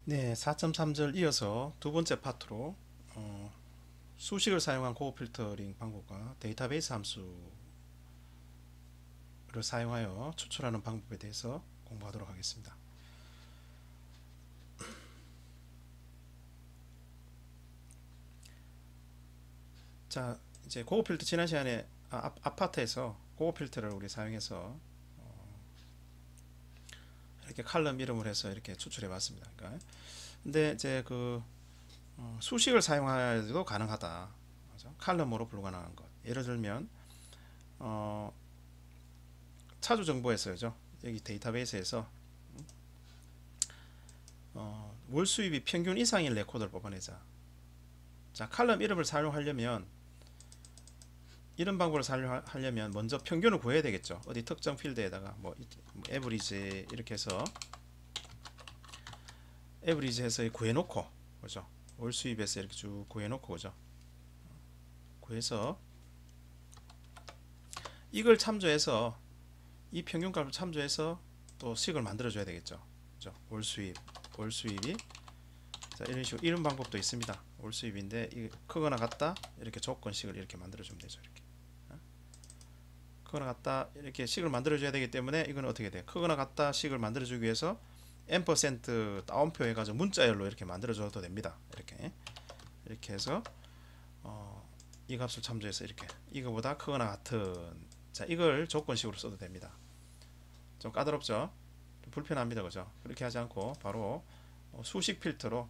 네, 4.3절 이어서 두 번째 파트로 수식을 사용한 고급 필터링 방법과 데이터베이스 함수를 사용하여 추출하는 방법에 대해서 공부하도록 하겠습니다. 자, 이제 고급 필터 지난 시간에 아파트에서 고급 필터를 우리 사용해서 이렇게 칼럼 이름을 해서 이렇게 추출해 봤습니다. 그러니까 근데 이제 수식을 사용해도 가능하다. 그죠? 칼럼으로 불가능한 것. 예를 들면 어, 차주 정보에서죠. 여기 데이터베이스에서 월 수입이 평균 이상인 레코드를 뽑아내자. 자, 칼럼 이름을 사용하려면 이런 방법을 사용하려면 먼저 평균을 구해야 되겠죠. 어디 특정 필드에다가 뭐 에버리지 이렇게 해서 에버리지 해서 구해놓고, 그죠? 월 수입에서 이렇게 쭉 구해놓고, 그죠? 구해서 이걸 참조해서 이 평균값을 참조해서 또 식을 만들어줘야 되겠죠. 그죠? 월 수입이 자, 이런 식으로 이런 방법도 있습니다. 월 수입인데 이 크거나 같다 이렇게 조건식을 이렇게 만들어주면 되죠. 이렇게 크거나 같다 이렇게 식을 만들어줘야 되기 때문에 이건 어떻게 돼? 크거나 같다 식을 만들어주기 위해서 M% 따옴표 해가지고 문자열로 이렇게 만들어줘도 됩니다. 이렇게 해서 이 값을 참조해서 이렇게 이거보다 크거나 같은 자 이걸 조건식으로 써도 됩니다. 좀 까다롭죠? 좀 불편합니다. 그죠? 그렇게 하지 않고 바로 수식 필터로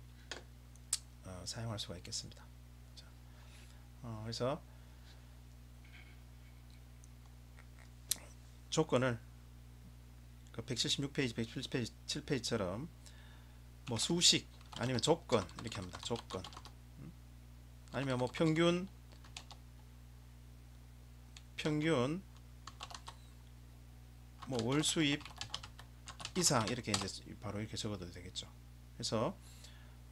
사용할 수가 있겠습니다. 자, 그래서 조건을 176페이지, 177페이지처럼 뭐 수식 아니면 조건 이렇게 합니다. 조건 아니면 뭐 평균 뭐 월 수입 이상 이렇게 이제 바로 이렇게 적어도 되겠죠. 그래서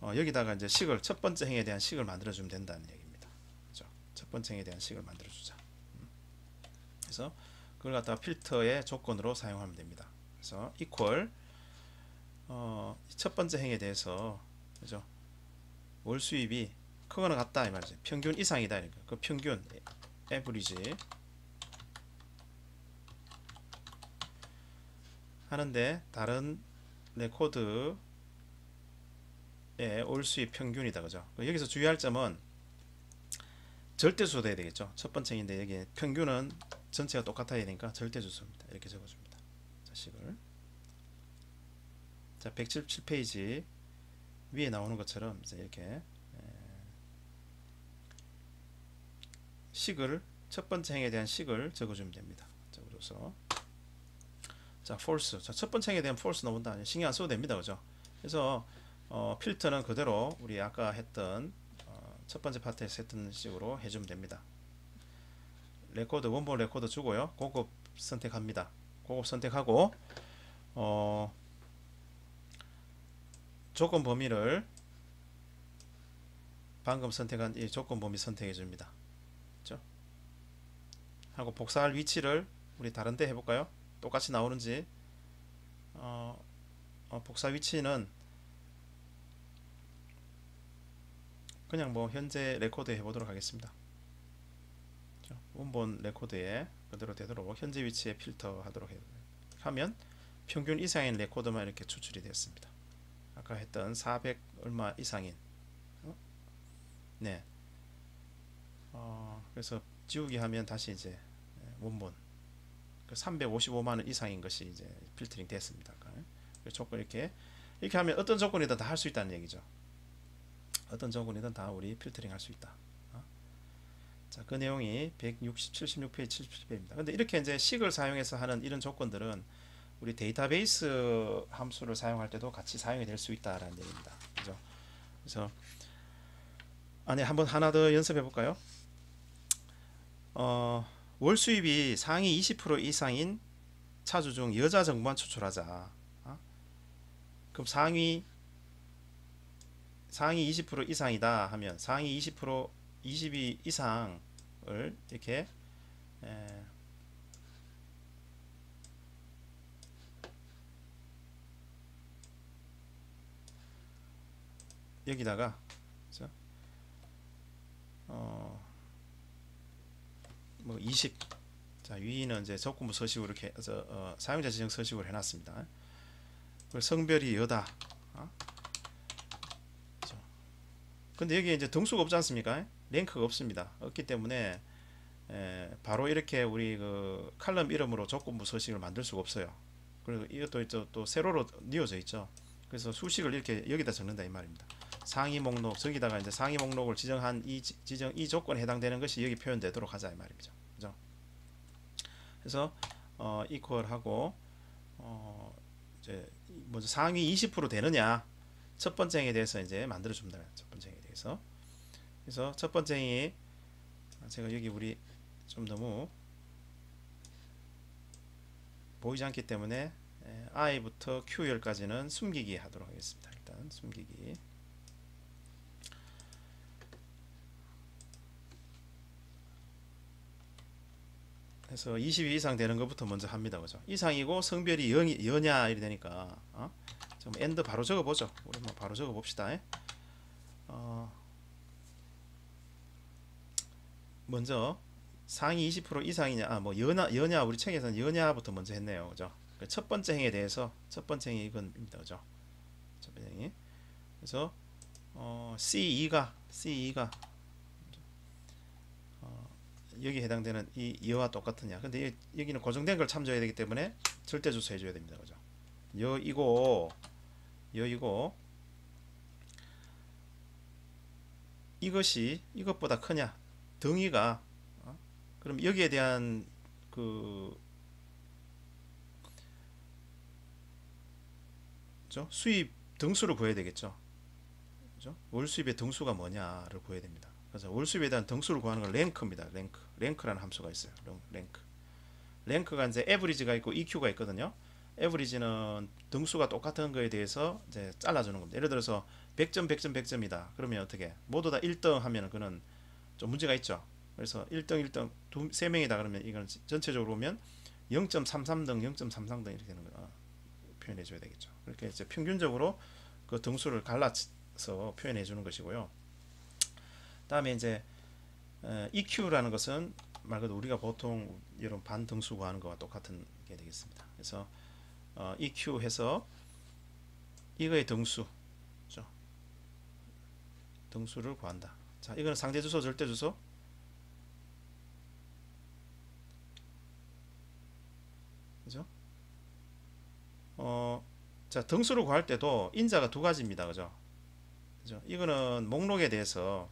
여기다가 이제 식을 첫 번째 행에 대한 식을 만들어 주면 된다는 얘기입니다. 그렇죠? 첫 번째 행에 대한 식을 만들어 주자. 그래서 그걸 갖다가 필터의 조건으로 사용하면 됩니다. 그래서 equal 첫 번째 행에 대해서 그죠? 월 수입이 크거나 같다 이 말이죠. 평균 이상이다. 그러니까 그 평균 average 하는데 다른 레코드의 올 수입 평균이다. 그죠? 여기서 주의할 점은 절대수로 돼야 되겠죠. 첫 번째인데 여기 평균은 전체가 똑같아야 되니까 절대주수입니다. 이렇게 적어줍니다. 자, 식을 자 177페이지 위에 나오는 것처럼 이제 이렇게 식을 첫 번째 행에 대한 식을 적어주면 됩니다. 적어줘서 자 false 첫 번째 행에 대한 false 나온다. 신경 안 써도 됩니다. 그죠? 그래서 필터는 그대로 우리 아까 했던 첫 번째 파트에서 했던 식으로 해주면 됩니다. 레코드 원본 레코드 주고요. 고급 선택합니다. 고급 선택하고 조건 범위를 방금 선택한 이 조건 범위 선택해 줍니다. 그렇죠? 하고 복사할 위치를 우리 다른 데 해볼까요? 똑같이 나오는지 복사 위치는 그냥 뭐 현재 레코드에 해보도록 하겠습니다. 그렇죠? 원본 레코드에 그대로 되도록 현재 위치에 필터 하도록 하면 평균 이상인 레코드만 이렇게 추출이 되었습니다. 아까 했던 400 얼마 이상인 네. 그래서 지우기 하면 다시 이제 원본 355만원 이상인 것이 이제 필터링 됐습니다. 조건 이렇게 하면 어떤 조건이든 다 할 수 있다는 얘기죠. 어떤 조건이든 다 우리 필터링 할 수 있다. 자, 그 내용이 76페이지 77페이지입니다. 근데 이렇게 이제 식을 사용해서 하는 이런 조건들은 우리 데이터베이스 함수를 사용할 때도 같이 사용이 될 수 있다라는 얘기입니다. 그죠? 그래서 안에 한번 하나 더 연습해 볼까요? 월 수입이 상위 20% 이상인 차주 중 여자 정보만 추출하자. 그럼 상위 20% 이상이다 하면 상위 20% 22 이상을 이렇게 여기다가 그죠? 뭐 20. 자, 위는 이제 적군부 서식으로 이렇게 사용자 지정 서식으로 해놨습니다. 그리고 성별이 여다. 그죠? 근데 여기 이제 등수가 없지 않습니까? 랭크가 없습니다. 없기 때문에 바로 이렇게 우리 그 칼럼 이름으로 조건부 서식을 만들 수가 없어요. 그리고 이것도 또 세로로 뉘어져 있죠. 그래서 수식을 이렇게 여기다 적는다 이 말입니다. 상위 목록 저기다가 이제 상위 목록을 지정한 이 조건에 해당되는 것이 여기 표현되도록 하자 이 말이죠. 그죠? 그래서 equal 하고 이제 먼저 상위 20% 되느냐 첫 번째 행에 대해서 이제 만들어 줍니다. 첫 번째 행에 대해서. 그래서 첫 번째 행이 제가 여기 우리 좀 너무 보이지 않기 때문에 i부터 q열까지는 숨기기 하도록 하겠습니다. 일단 숨기기. 그래서 22 이상 되는 것부터 먼저 합니다. 그죠? 이상이고 성별이 여냐 이래 되니까 좀 엔드 바로 적어 보죠. 우리 뭐 바로 적어 봅시다. 먼저 상위 20% 이상이냐 뭐 여냐 우리 책에서는 여냐부터 먼저 했네요. 그죠? 첫 번째 행에 대해서 첫 번째 행이 이건입니다. 그죠? 첫 번째 행이. 그래서 C2가 여기 해당되는 이 여와 똑같으냐. 근데 여기는 고정된 걸 참조해야 되기 때문에 절대 주소 해줘야 됩니다. 그죠? 여이고 이것이 이것보다 크냐 등위가 그럼 여기에 대한 그 그죠? 수입 등수를 구해야 되겠죠. 그죠? 월 수입의 등수가 뭐냐를 구해야 됩니다. 그래서 월 수입에 대한 등수를 구하는 건 랭크입니다. 랭크라는 함수가 있어요. 랭크가 이제 에버리지가 있고 EQ가 있거든요. 에버리지는 등수가 똑같은 거에 대해서 이제 잘라주는 겁니다. 예를 들어서 100점 100점 100점이다. 그러면 어떻게? 모두 다 1등 하면은 그는 좀 문제가 있죠. 그래서 1등 세 명이다 그러면 이건 전체적으로 보면 0.33등 0.33등 이렇게 되는 거 표현해 줘야 되겠죠. 그렇게 이제 평균적으로 그 등수를 갈라서 표현해 주는 것이고요. 다음에 이제 EQ라는 것은 말 그대로 우리가 보통 이런 반등수 구하는 거와 똑같은 게 되겠습니다. 그래서 EQ 해서 이거의 등수, 그렇죠? 등수를 구한다. 자, 이거는 상대 주소, 절대 주소. 그죠? 자, 등수를 구할 때도 인자가 두 가지입니다. 그죠? 그죠? 이거는 목록에 대해서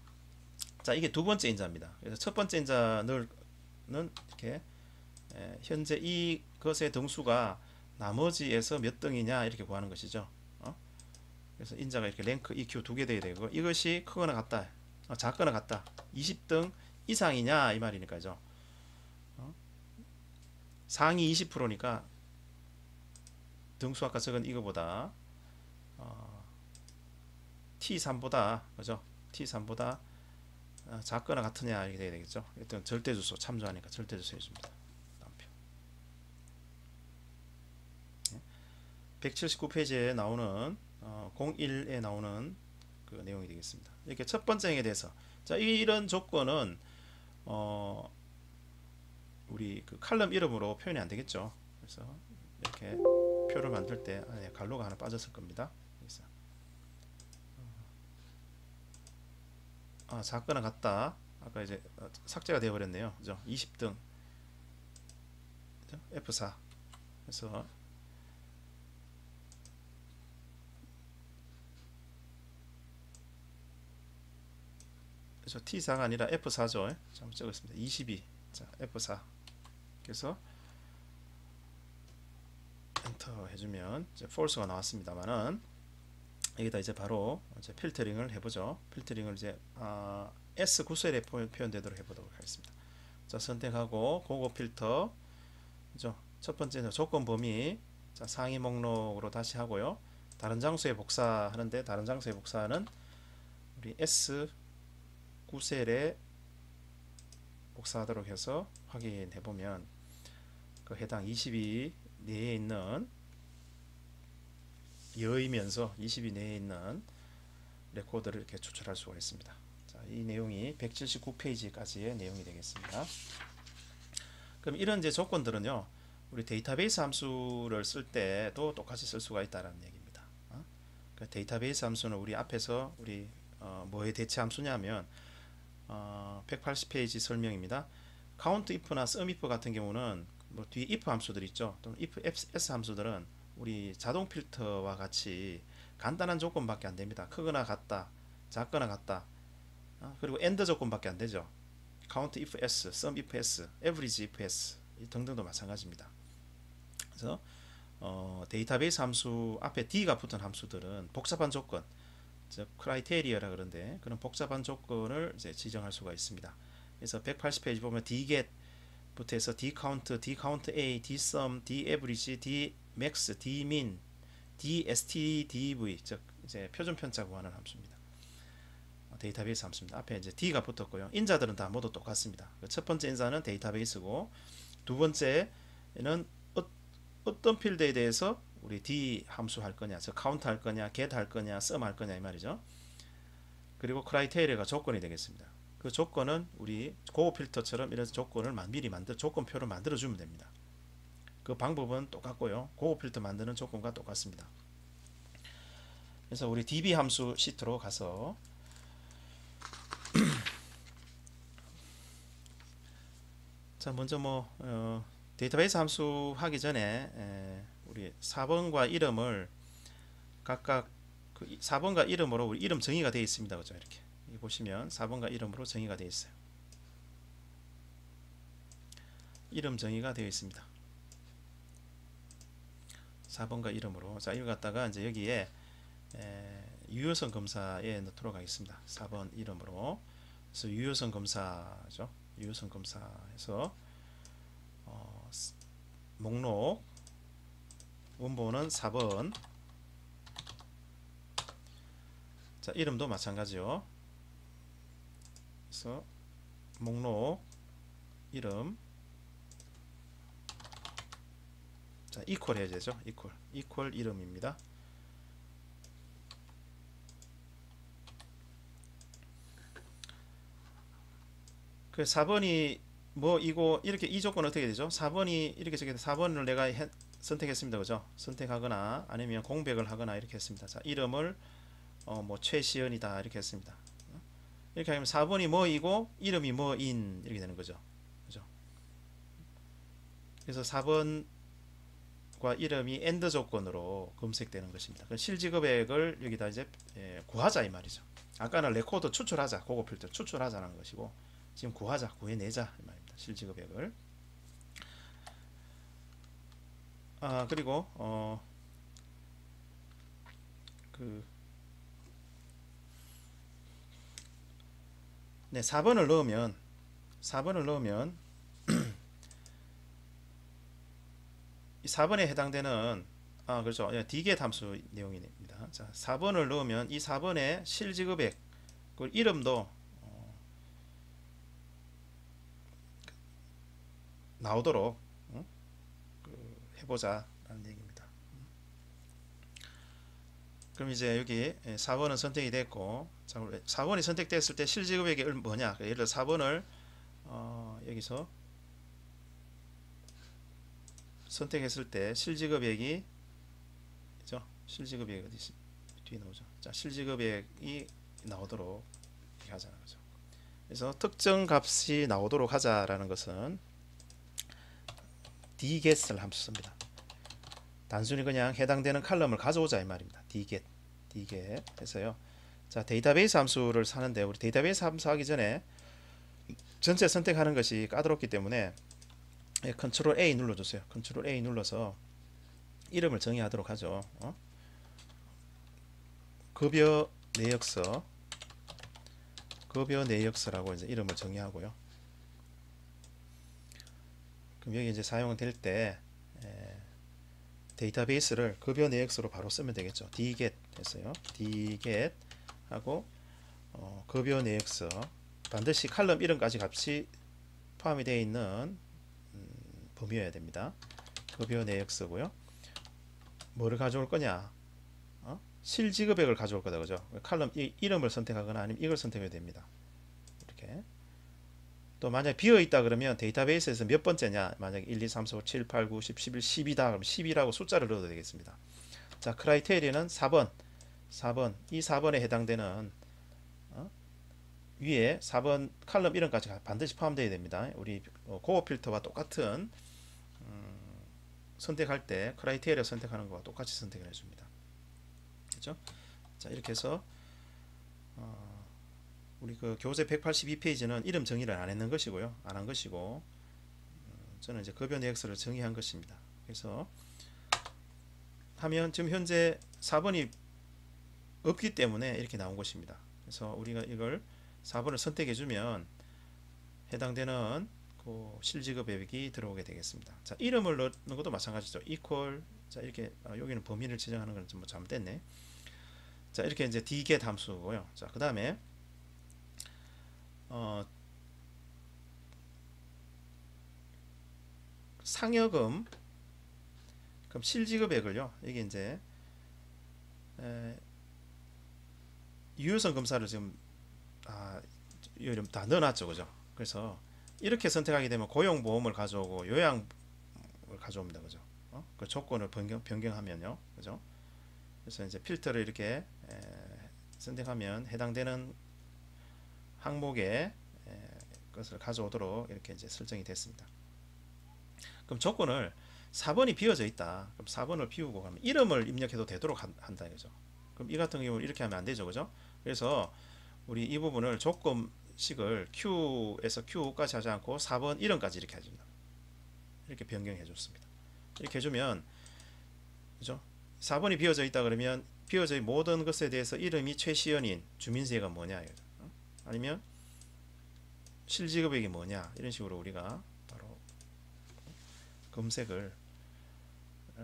자, 이게 두 번째 인자입니다. 그래서 첫 번째 인자는 이렇게 현재 이것의 등수가 나머지에서 몇 등이냐 이렇게 구하는 것이죠. 그래서 인자가 이렇게 랭크 EQ 두 개 돼야 되고 이것이 크거나 같다, 작거나 같다, 20등 이상이냐 이 말이니까죠. 상위 20%니까 등수 아까 적은 이거보다 T3보다 그죠? T3보다 작거나 같으냐 이렇게 돼야 되겠죠. 일단 절대 주소 참조하니까 절대 주소 해줍니다. 179페이지에 나오는 01에 나오는 그 내용이 되겠습니다. 이렇게 첫 번째 행에 대해서 자, 이런 조건은 우리 그 칼럼 이름으로 표현이 안 되겠죠. 그래서 이렇게 표를 만들 때 안에 갈로가 하나 빠졌을 겁니다. 그래서 작거나 같다. 아까 이제 삭제가 되어 버렸네요. 그죠? 20등 그죠? F4 그래서 T4가 아니라 F4죠. 잘못 적었습니다. 22. 자, F4. 그래서 엔터 해주면 이제 false가 나왔습니다만은 여기다 이제 바로 이제 필터링을 해보죠. 필터링을 이제 S 구셀에 표현되도록 해보도록 하겠습니다. 자, 선택하고 고급 필터. 그죠? 첫 번째는 조건 범위. 자, 상위 목록으로 다시 하고요. 다른 장소에 복사하는데 다른 장소에 복사하는 우리 S 구셀에 복사하도록 해서 확인해 보면 그 해당 22 내에 있는 여이면서 22 내에 있는 레코더를 이렇게 추출할 수가 있습니다. 자, 이 내용이 179페이지까지의 내용이 되겠습니다. 그럼 이런 이제 조건들은요, 우리 데이터베이스 함수를 쓸 때도 똑같이 쓸 수가 있다는 얘기입니다. 그 데이터베이스 함수는 우리 앞에서 우리 뭐에 대체 함수냐면 180페이지 설명입니다. count if나 sum if 같은 경우는 뭐 뒤에 if 함수들 있죠. 또는 if s 함수들은 우리 자동 필터와 같이 간단한 조건밖에 안 됩니다. 크거나 같다, 작거나 같다. 그리고 AND 조건밖에 안 되죠. count if s, sum if s, average if s 등등도 마찬가지입니다. 그래서 데이터베이스 함수 앞에 d가 붙은 함수들은 복잡한 조건, 즉 크라이테리어라 그런데 그런 복잡한 조건을 이제 지정할 수가 있습니다. 그래서 180페이지 보면 dget부터 해서 dcount, dcountA, dsum, daverage, dmax, dmin, dstdv, 즉 이제 표준 편차 구하는 함수입니다. 데이터베이스 함수입니다. 앞에 이제 d가 붙었고요. 인자들은 다 모두 똑같습니다. 첫 번째 인자는 데이터베이스고, 두 번째는 어떤 필드에 대해서 우리 d 함수 할 거냐, 즉 count 할 거냐, get 할 거냐, sum 할 거냐 이 말이죠. 그리고 크라이테리아가 조건이 되겠습니다. 그 조건은 우리 고급 필터처럼 이런 조건을 미리 조건표를 만들어 주면 됩니다. 그 방법은 똑같고요. 고급 필터 만드는 조건과 똑같습니다. 그래서 우리 db 함수 시트로 가서 자, 먼저 데이터베이스 함수 하기 전에 우리 4번과 이름을 각각 그 4번과 이름으로 우리 이름 정의가 되어 있습니다. 그죠? 이렇게 보시면 4번과 이름으로 정의가 되어 있어요. 이름 정의가 되어 있습니다. 4번과 이름으로. 자, 이거 갖다가 이제 여기에 유효성 검사에 넣도록 하겠습니다. 4번 이름으로. 그래서 유효성 검사죠. 유효성 검사에서 목록 원본은 4번. 자, 이름도 마찬가지요. 그래서 목록 이름, 자, 이퀄 해야 되죠. 이퀄 이름입니다. 그 4번이 이거 이렇게 이 조건 어떻게 되죠? 4번이 이렇게 적혀서 4번을 내가 선택했습니다. 그죠? 선택하거나 아니면 공백을 하거나 이렇게 했습니다. 자, 이름을 최시연이다 이렇게 했습니다. 이렇게 하면 4번이 뭐이고 이름이 뭐인 이렇게 되는 거죠. 그죠? 그래서 4번과 이름이 AND 조건으로 검색되는 것입니다. 실지급액을 여기다 이제 구하자 이 말이죠. 아까는 레코더 추출하자, 고급 필터 추출하자는 것이고, 지금 구해내자 이 말입니다. 실지급액을. 그리고 네, 4번을 넣으면 이 4번에 해당되는 그렇죠. dget 함수 내용입니다. 자, 4번을 넣으면 이 4번의 실지급액 그 이름도 나오도록 해보자 라는 얘기입니다. 그럼 이제 여기 4번은 선택이 됐고, 자, 4번이 선택됐을 때 실지급액이 뭐냐, 예를 들어 4번을 여기서 선택했을 때 실지급액이 그죠? 실지급액이 어디 뒤에 나오죠. 자, 실지급액이 나오도록 이렇게 하자는 거죠. 그래서 특정 값이 나오도록 하자라는 것은 dget을 함수 씁니다. 단순히 그냥 해당되는 칼럼을 가져오자 이 말입니다. dget 해서요. 자, 데이터베이스 함수를 사는데 우리 데이터베이스 함수 하기 전에 전체 선택하는 것이 까다롭기 때문에 컨트롤 A 눌러주세요. 컨트롤 A 눌러서 이름을 정의하도록 하죠. 급여 내역서라고 이제 이름을 정의하고요. 그럼 여기 이제 사용될 때 데이터베이스를 급여 내역서로 바로 쓰면 되겠죠. dget 했어요. dget 하고 급여 내역서, 반드시 칼럼 이름까지 값이 포함이 되어 있는 범위여야 됩니다. 급여 내역서고요. 뭐를 가져올 거냐? 실지급액을 가져올 거다. 그죠? 칼럼 이름을 선택하거나 아니면 이걸 선택해야 됩니다. 이렇게. 또 만약 비어 있다 그러면 데이터베이스에서 몇 번째냐? 만약 1, 2, 3, 4, 5, 7, 8, 9, 10, 11, 10이다. 그럼 10이라고 숫자를 넣어도 되겠습니다. 자, 크라이테리아는 4번. 4번. 이 4번에 해당되는 위에 4번 칼럼 이름까지 반드시 포함되어야 됩니다. 우리 고어 필터와 똑같은 선택할 때 크라이테리아 선택하는 거와 똑같이 선택을 해줍니다. 그렇죠? 자, 이렇게 해서 우리 그 교재 182페이지는 이름 정의를 안 했는 것이고요. 안 한 것이고 저는 이제 급여 내역서를 정의한 것입니다. 그래서 하면 지금 현재 4번이 없기 때문에 이렇게 나온 것입니다. 그래서 우리가 이걸 4번을 선택해 주면 해당되는 그 실지급액이 들어오게 되겠습니다. 자, 이름을 넣는 것도 마찬가지죠. equal. 자, 이렇게 여기는 범위를 지정하는 건 좀 뭐 잘못됐네. 자, 이렇게 이제 dget 함수고요. 자, 그 다음에 상여금, 그럼 실지급액을요. 이게 이제 유효성 검사를 지금 이름 다 넣어놨죠, 그죠? 그래서 이렇게 선택하게 되면 고용보험을 가져오고 요양을 가져옵니다, 그죠? 그 조건을 변경하면요, 그죠? 그래서 이제 필터를 이렇게 선택하면 해당되는 항목의 것을 가져오도록 이렇게 이제 설정이 됐습니다. 그럼 조건을 4번이 비어져 있다. 그럼 4번을 비우고 그러면 이름을 입력해도 되도록 한다, 그죠? 그럼 이 같은 경우는 이렇게 하면 안 되죠, 그죠? 그래서 우리 이 부분을 조건식을 Q에서 Q까지 하지 않고 4번 이름까지 이렇게 해줍니다. 이렇게 변경해 줬습니다. 이렇게 해주면, 그죠? 4번이 비어져 있다 그러면 비어져 있는 모든 것에 대해서 이름이 최시연인 주민세가 뭐냐, 아니면 실지급액이 뭐냐, 이런 식으로 우리가 바로 검색을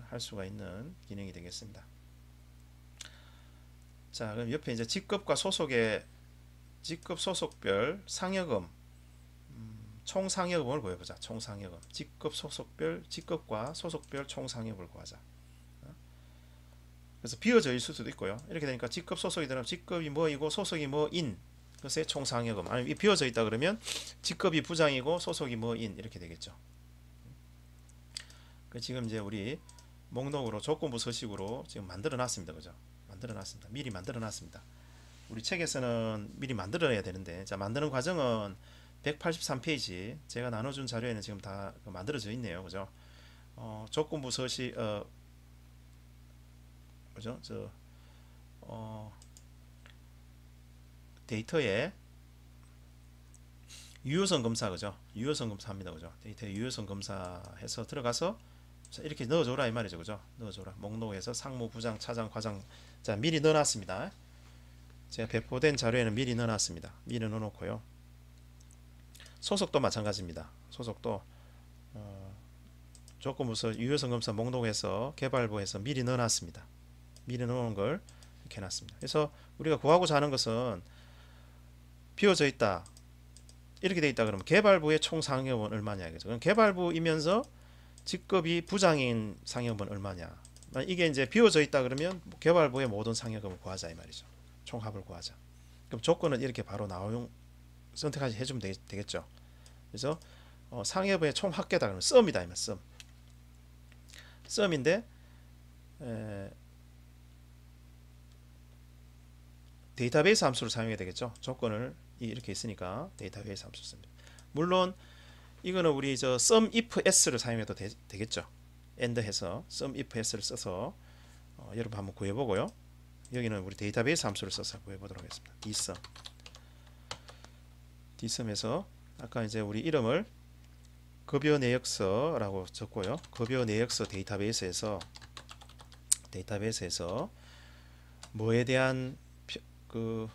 할 수가 있는 기능이 되겠습니다. 자, 그럼 옆에 이제 직급과 소속의 직급 소속별 상여금, 총 상여금을 구해보자. 총 상여금, 직급 소속별, 직급과 소속별 총 상여금을 구하자. 그래서 비어져 있을 수도 있고요. 이렇게 되니까 직급 소속이 되면 직급이 뭐이고 소속이 뭐인 것의 총 상여금. 아니면 비어져 있다 그러면 직급이 부장이고 소속이 뭐인 이렇게 되겠죠. 지금 이제 우리 목록으로 조건부 서식으로 지금 만들어 놨습니다, 그죠? 만들어 놨습니다. 미리 만들어 놨습니다. 우리 책에서는 미리 만들어야 되는데, 자, 만드는 과정은 183페이지 제가 나눠준 자료에는 지금 다 만들어져 있네요, 그죠? 조건부 서식, 그죠? 데이터에 유효성 검사, 그죠? 유효성 검사합니다, 그죠? 데이터에 유효성 검사해서 들어가서 자, 이렇게 넣어줘라 이 말이죠, 그죠? 넣어줘라. 목록에서 상무, 부장, 차장, 과장. 자, 미리 넣어놨습니다. 제가 배포된 자료에는 미리 넣어놨습니다. 미리 넣어놓고요. 소속도 마찬가지입니다. 소속도 조건부서 유효성 검사 목록에서 개발부에서 미리 넣어놨습니다. 미리 넣어놓은 걸 이렇게 해놨습니다. 그래서 우리가 구하고자 하는 것은 비워져 있다, 이렇게 돼 있다 그러면 개발부의 총 상여금은 얼마냐, 그죠? 그럼 개발부이면서 직급이 부장인 상여금은 얼마냐. 이게 이제 비워져 있다 그러면 개발부의 모든 상여금을 구하자 이 말이죠. 총합을 구하자. 그럼 조건은 이렇게 바로 나오용 선택하시 해주면 되겠죠. 그래서 상여금의 총 합계다 그러면 썸이다 이면 썸. 썸인데 데이터베이스 함수를 사용해야 되겠죠. 조건을 이렇게 있으니까 데이터베이스 함수 씁니다. 물론 이거는 우리 저 sum if s를 사용해도 되겠죠. and 해서 sum if s를 써서 여러분 한번 구해보고요. 여기는 우리 데이터베이스 함수를 써서 구해보도록 하겠습니다. dsum에서 아까 이제 우리 이름을 급여 내역서라고 적고요. 급여 내역서 데이터베이스에서 뭐에 대한 그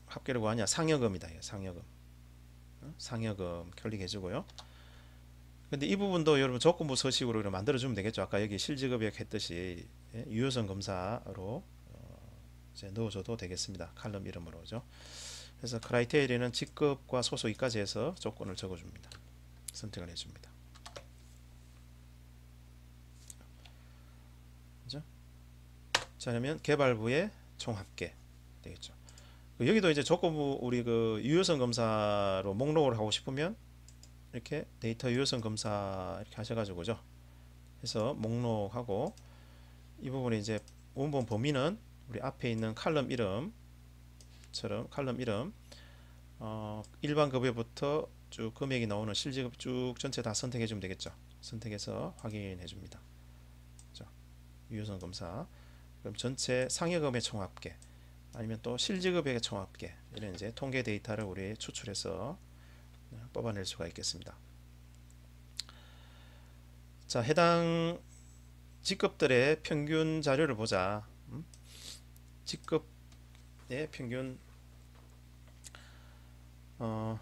합계를 구하냐, 상여금이다. 상여금 클릭해주고요. 근데 이 부분도 여러분 조건부 서식으로 만들어주면 되겠죠. 아까 여기 실지급액 했듯이 유효성 검사로 이제 넣어줘도 되겠습니다. 칼럼 이름으로죠. 그래서 크라이테리아는 직급과 소속이까지 해서 조건을 적어줍니다. 선택을 해줍니다. 그죠? 자, 그러면 개발부의 총 합계 되겠죠. 여기도 이제 조건부 우리 그 유효성 검사로 목록을 하고 싶으면 이렇게 데이터 유효성 검사 이렇게 하셔가지고 그죠. 해서 목록하고 이 부분에 이제 원본 범위는 우리 앞에 있는 칼럼 이름처럼 칼럼 이름 일반 급여부터 쭉 금액이 나오는 실지급 쭉 전체 다 선택해 주면 되겠죠. 선택해서 확인해 줍니다. 유효성 검사. 그럼 전체 상여금의 총합계 아니면 또 실지급액의 총합계 이런 이제 통계 데이터를 우리 추출해서 뽑아낼 수가 있겠습니다. 자, 해당 직급들의 평균 자료를 보자. 직급의 평균 자,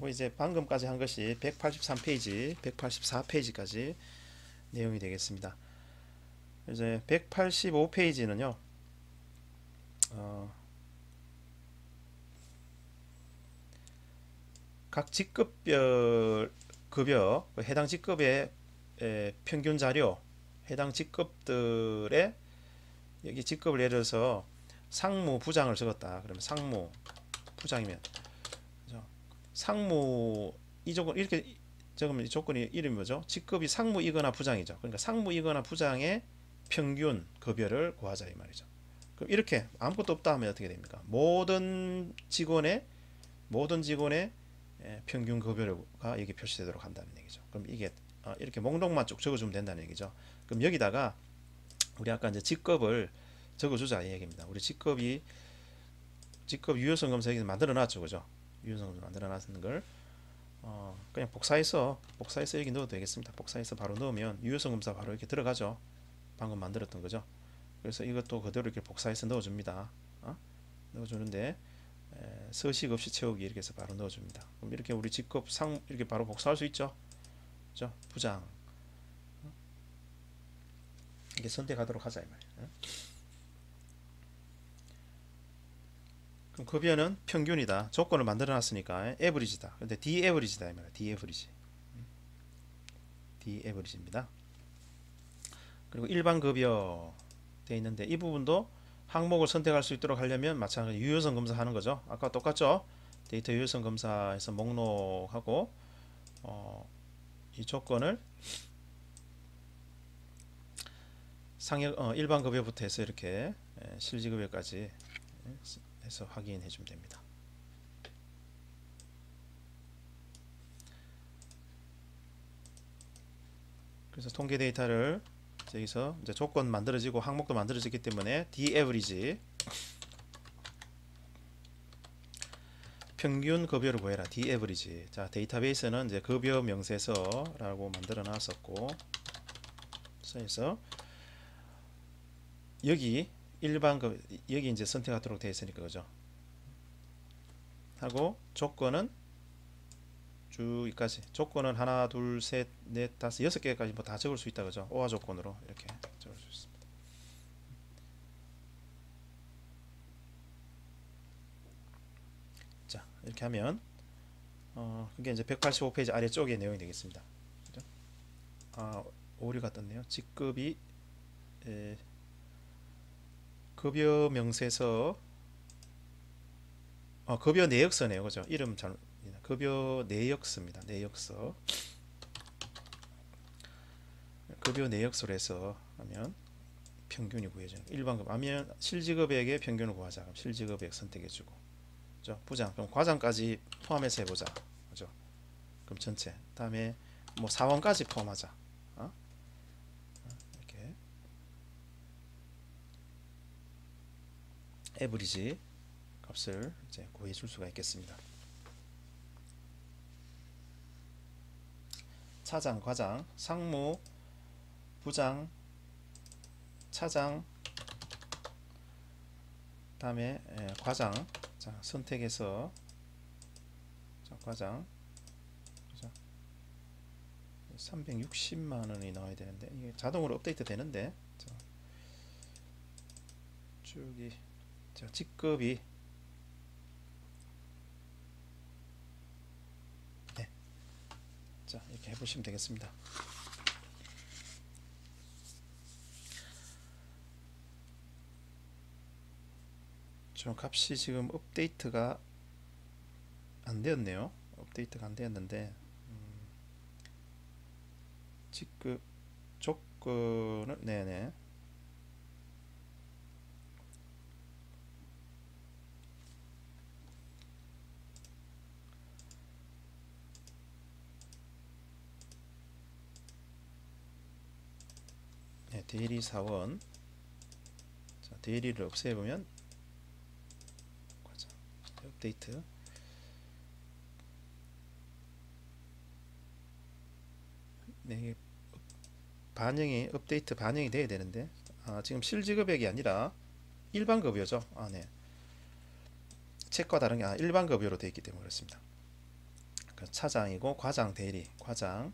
이제 방금까지 한 것이 183페이지, 184페이지까지 내용이 되겠습니다. 이제 185페이지는요. 각 직급별 급여, 해당 직급의 평균 자료, 해당 직급들의 여기 직급을 예를 들어서 상무 부장을 적었다. 그러면 상무 부장이면 상무 이 조건 이렇게 적으면 이 조건이 이름이 뭐죠? 직급이 상무이거나 부장이죠. 그러니까 상무이거나 부장의 평균 급여를 구하자 이 말이죠. 그럼 이렇게 아무것도 없다 하면 어떻게 됩니까? 모든 직원의 평균 급여가 여기 표시되도록 한다는 얘기죠. 그럼 이게 이렇게 목록만 쭉 적어주면 된다는 얘기죠. 그럼 여기다가 우리 아까 이제 직급을 적어주자 이 얘기입니다. 우리 직급 유효성 검사 여기 만들어 놨죠, 그죠? 유효성 검사 만들어 놨는 걸 그냥 복사해서 여기 넣어도 되겠습니다. 복사해서 바로 넣으면 유효성 검사 바로 이렇게 들어가죠. 방금 만들었던 거죠. 그래서 이것도 그대로 이렇게 복사해서 넣어줍니다. 넣어주는데 서식 없이 채우기 이렇게 해서 바로 넣어줍니다. 그럼 이렇게 우리 직급 상 이렇게 바로 복사할 수 있죠. 그죠? 부장 이게 선택하도록 하자 이 말이에요. 그럼 급여는 평균이다. 조건을 만들어 놨으니까 에버리지다. 근데 디에버리지다 이 말이에요. 디에버리지입니다. 그리고 일반 급여 돼 있는데 이 부분도 항목을 선택할 수 있도록 하려면 마찬가지 유효성 검사하는 거죠. 아까 똑같죠. 데이터 유효성 검사에서 목록하고 이 조건을 일반 급여부터 해서 이렇게 실지급여까지 해서 확인해 주면 됩니다. 그래서 통계 데이터를 여기서 이제 조건 만들어지고 항목도 만들어지기 때문에 디에버리지 평균 급여를 구해라. 디에버리지. 자, 데이터베이스는 이제 급여 명세서라고 만들어 놨었고 그래서 여기 일반 급 여기 이제 선택하도록 되어 있으니까 그죠. 하고 조건은 쭉 여기까지 조건은 하나 둘 셋 넷 다섯 6개까지 뭐 다 적을 수 있다 그죠. 오화 조건으로 이렇게 적을 수 있습니다. 자, 이렇게 하면 그게 이제 185페이지 아래쪽에 내용이 되겠습니다. 그죠? 오류가 떴네요. 직급이 급여 명세서 급여 내역서네요. 그죠? 이름 잘못 급여 내역서입니다. 내역서. 급여 내역서로 해서 하면 평균이 구해지는 일반급 하면 실지급액의 평균을 구하자. 그럼 실지급액 선택해주고, 그죠? 부장 그럼 과장까지 포함해서 해보자, 그죠? 그럼 전체. 다음에 뭐 사원까지 포함하자. 이렇게 에브리지 값을 이제 구해줄 수가 있겠습니다. 차장, 과장, 상무, 부장, 차장, 다음에 과장. 자, 선택해서 자, 과장 360만원이 나와야 되는데 이게 자동으로 업데이트 되는데 자, 쭉이 자, 직급이 네. 자, 이렇게 해보시면 되겠습니다. 좀 값이 지금 업데이트가 안 되었네요. 업데이트가 안 되었는데 지금 조건을 네네 네, 대리 사원 자, 대리를 없애보면 업데이트 네, 반영이 업데이트 반영이 돼야 되는데 지금 실지급액이 아니라 일반급여죠. 네. 책과 다른 게 일반급여로 되어 있기 때문에 그렇습니다. 그러니까 차장이고 과장 대리 과장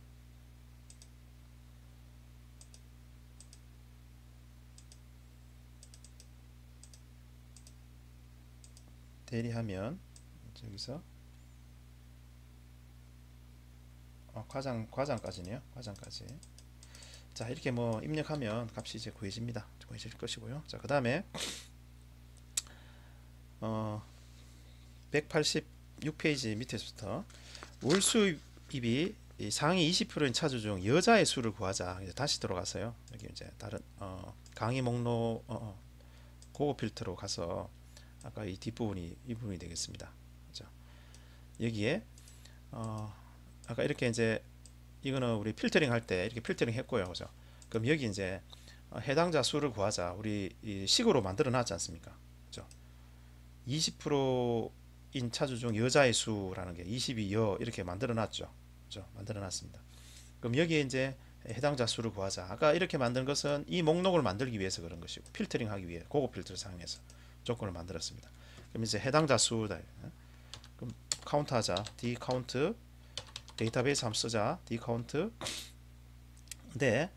대리하면 저기서 과장까지네요. 과장까지. 자 이렇게 뭐 입력하면 값이 이제 구해질 것이고요. 자 그 다음에 186페이지 밑에서부터 월 수입이 상위 20%인 차주 중 여자의 수를 구하자. 이제 다시 들어가서요. 여기 이제 다른 강의 목록 고급 필터로 가서 아까 이 뒷부분이 이 부분이 되겠습니다. 그죠? 여기에 아까 이렇게 이제 이거는 우리 필터링 할 때 이렇게 필터링 했고요. 그죠? 그럼 여기 이제 해당자 수를 구하자. 우리 이 식으로 만들어 놨지 않습니까? 그죠? 20%인 차주 중 여자의 수라는 게 22여 이렇게 만들어 놨죠. 그죠? 만들어 놨습니다. 그럼 여기에 이제 해당자 수를 구하자. 아까 이렇게 만든 것은 이 목록을 만들기 위해서 그런 것이고 필터링 하기 위해 고급 필터를 사용해서 조건을 만들었습니다. 그럼 이제 해당자 수다. 그럼 카운트 하자. d 카운트 데이터베이스 한번 쓰자. d 카운트 근데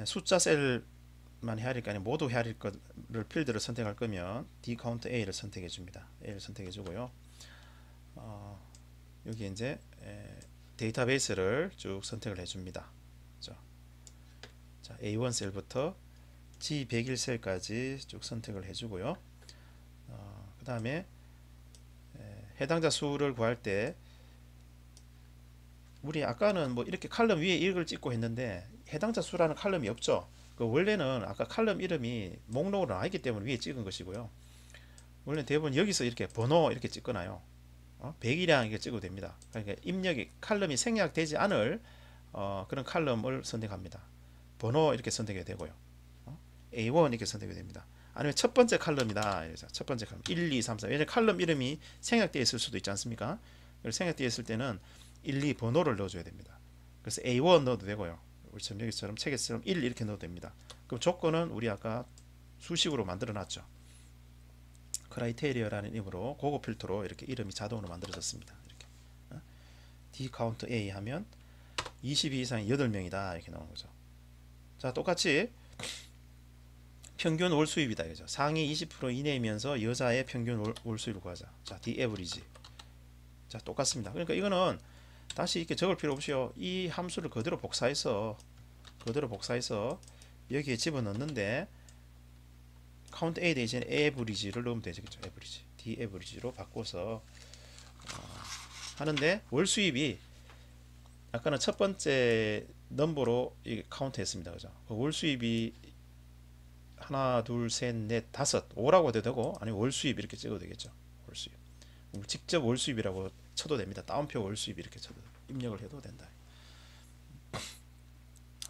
숫자 셀만 헤아릴 거 아니라 모두 헤아릴 거를 필드를 선택할 거면 d 카운트 a를 선택해 줍니다. a를 선택해 주고요. 여기 이제 데이터베이스를 쭉 선택을 해 줍니다. 자, A1 셀부터 G101 셀까지 쭉 선택을 해 주고요. 그 다음에 해당자 수를 구할 때 우리 아까는 뭐 이렇게 칼럼 위에 이걸 찍고 했는데 해당자 수라는 칼럼이 없죠. 그 원래는 아까 칼럼 이름이 목록으로 나와 있기 때문에 위에 찍은 것이고요. 원래 대부분 여기서 이렇게 번호 이렇게 찍거나요. 배기량 이렇게 찍어도 됩니다. 그러니까 입력이 칼럼이 생략되지 않을 그런 칼럼을 선택합니다. 번호 이렇게 선택해야 되고요. A1 이렇게 선택해야 됩니다. 아니면 첫 번째 칼럼이다. 첫 번째 칼럼 1, 2, 3, 4. 왜냐면 칼럼 이름이 생략되어 있을 수도 있지 않습니까? 생략되어 있을 때는 1, 2 번호를 넣어줘야 됩니다. 그래서 A1 넣어도 되고요. 우리처럼 여기처럼 책에처럼 1 이렇게 넣어도 됩니다. 그럼 조건은 우리 아까 수식으로 만들어 놨죠. 크라이테리어라는 이름으로 고급 필터로 이렇게 이름이 자동으로 만들어졌습니다. 이렇게 D 카운트 A 하면 22 이상이 8명이다 이렇게 나오는 거죠. 자 똑같이 평균 월 수입이다 이거죠. 상위 20% 이내이면서 여자의 평균 월 수입을 구하자. 자 D average. 자 똑같습니다. 그러니까 이거는 다시 이렇게 적을 필요 없이요. 이 함수를 그대로 복사해서 여기에 집어넣는데 카운트 A 대신에 average를 넣으면 되겠죠. average. D average로 바꿔서 하는데 월 수입이 아까는 첫 번째 넘버로 카운트 했습니다. 그죠? 월 수입이 하나, 둘, 셋, 넷, 다섯, 5라고 해도 되고 아니면 월 수입 이렇게 찍어도 되겠죠. 월 수입. 직접 월 수입이라고 쳐도 됩니다. 따옴표 월 수입 이렇게 쳐도 입력을 해도 된다.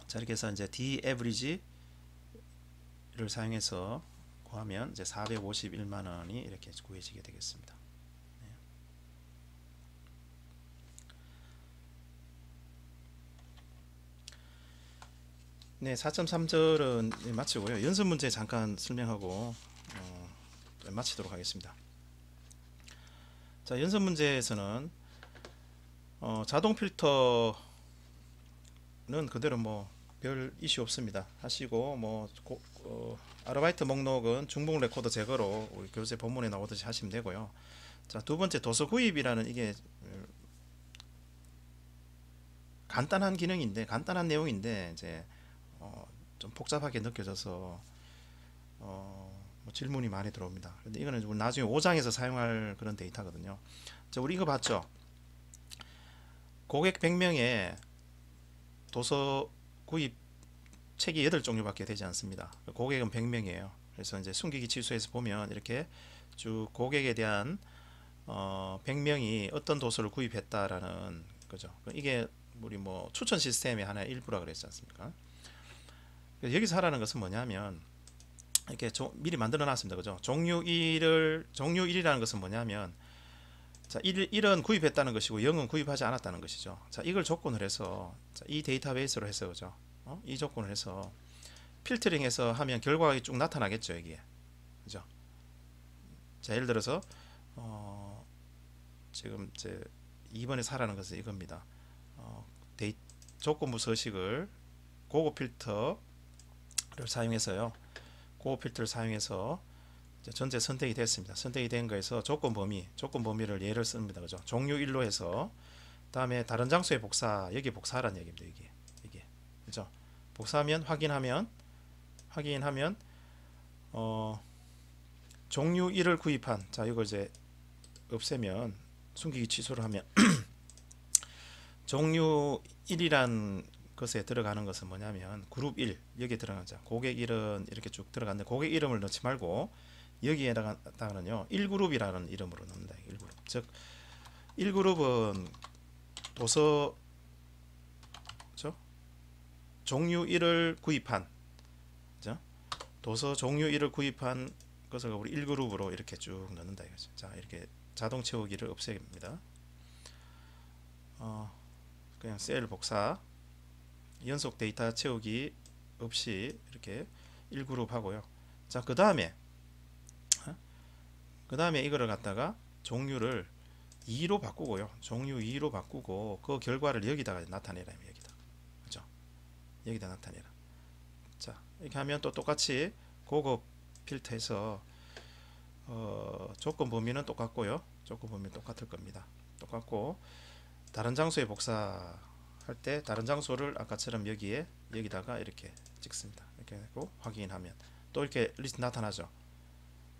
자 이렇게 해서 이제 D average를 사용해서 구하면 이제 451만 원이 이렇게 구해지게 되겠습니다. 네, 4.3절은 마치고요. 연습 문제 잠깐 설명하고 마치도록 하겠습니다. 자, 연습 문제에서는 자동 필터는 그대로 뭐 별 이슈 없습니다. 하시고 뭐 아르바이트 목록은 중복 레코더 제거로 우리 교재 본문에 나오듯이 하시면 되고요. 자, 두 번째 도서 구입이라는 이게 간단한 기능인데 간단한 내용인데 이제 좀 복잡하게 느껴져서 뭐 질문이 많이 들어옵니다. 근데 이거는 우리 나중에 5장에서 사용할 그런 데이터거든요. 자, 우리 이거 봤죠? 고객 100명에 도서 구입 책이 8종류밖에 되지 않습니다. 고객은 100명이에요. 그래서 이제 숨기기 치수에서 보면 이렇게 쭉 고객에 대한 100명이 어떤 도서를 구입했다라는 거죠. 이게 우리 뭐 추천 시스템의 하나의 일부라 그랬지 않습니까? 여기서 하라는 것은 뭐냐면 이렇게 미리 만들어 놨습니다. 그죠? 종류 1이라는 것은 뭐냐면 자, 1은 구입했다는 것이고 0은 구입하지 않았다는 것이죠. 자, 이걸 조건을 해서 자, 이 데이터베이스로 해서 그죠? 이 조건을 해서 필터링해서 하면 결과가 쭉 나타나겠죠, 여기에. 그죠? 자, 예를 들어서 지금 제 2번에 사라는 것은 이겁니다. 조건부 서식을 고급 필터를 사용해서요. 고급 필터를 사용해서 전체 선택이 됐습니다. 선택이 된 거에서 조건 범위를 예를 씁니다. 그죠? 종류 1로 해서 다음에 다른 장소에 복사, 여기 복사하라는 얘기입니다. 이게 그죠? 복사하면 확인하면 종류 1을 구입한, 자, 이걸 이제 없애면 숨기기 취소를 하면 종류 1이란 것에 들어가는 것은 뭐냐면 그룹 1 여기에 들어가자. 고객 1은 이렇게 쭉 들어갔는데 고객 이름을 넣지 말고 여기에다가는요 1그룹이라는 이름으로 넣는다. 1그룹. 즉 1그룹은 도서 종류 1을 구입한, 그죠? 도서 종류 1을 구입한 것을 우리 1그룹으로 이렇게 쭉 넣는다 이거죠. 자, 이렇게 자동 채우기를 없앱니다. 그냥 셀 복사, 연속 데이터 채우기 없이 이렇게 1그룹 하고요. 자, 그 다음에 이거를 갖다가 종류를 2로 바꾸고요. 종류 2로 바꾸고 그 결과를 여기다가 나타내라. 여기다. 그죠? 여기다 나타내라. 자, 이렇게 하면 또 똑같이 고급 필터에서 조건 범위는 똑같고요. 조건 범위는 똑같을 겁니다. 똑같고 다른 장소에 복사할 때 다른 장소를 아까처럼 여기다가 이렇게 찍습니다. 이렇게 하고 확인하면 또 이렇게 리스트 나타나죠.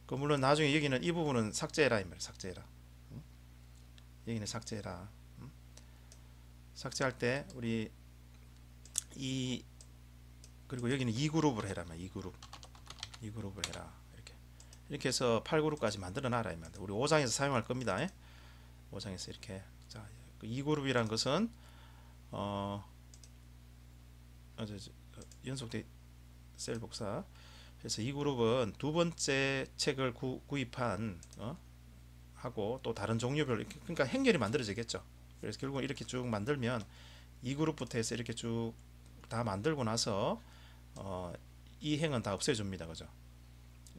그 물론 나중에 여기는 이 부분은 삭제해라 이 말이에요. 삭제해라. 여기는 삭제해라. 삭제할 때 우리 그리고 여기는 2그룹을 해라. 2그룹을 해라. 이렇게 해서 8그룹까지 만들어 놔라. 우리 5장에서 사용할 겁니다. 5장에서 이렇게. 자, 2그룹이란 것은 연속 셀 복사. 그래서 2그룹은 두 번째 책을 구입한 하고 또 다른 종류별로, 그러니까 행렬이 만들어지겠죠. 그래서 결국 이렇게 쭉 만들면 2그룹부터 해서 이렇게 쭉 다 만들고 나서 이 행은 다 없애줍니다. 그죠?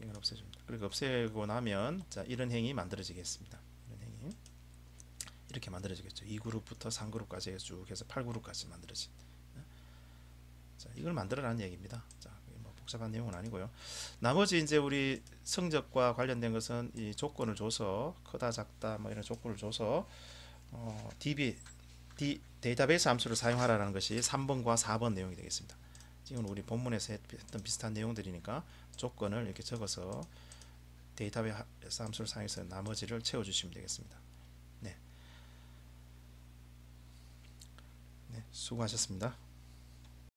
이걸 없애줍니다. 그리고 없애고 나면 자, 이런 행이 만들어지겠습니다. 이런 행이 이렇게 만들어지겠죠. 2그룹부터 3그룹까지 쭉 해서 8그룹까지 만들어진. 자, 이걸 만들어라는 얘기입니다. 자, 뭐 복잡한 내용은 아니고요. 나머지 이제 우리 성적과 관련된 것은 이 조건을 줘서 크다 작다 뭐 이런 조건을 줘서 데이터베이스 함수를 사용하라는 것이 3번과 4번 내용이 되겠습니다. 지금 우리 본문에서 했던 비슷한 내용들이니까 조건을 이렇게 적어서 데이터베이스 함수를 사용해서 나머지를 채워주시면 되겠습니다. 네, 수고하셨습니다.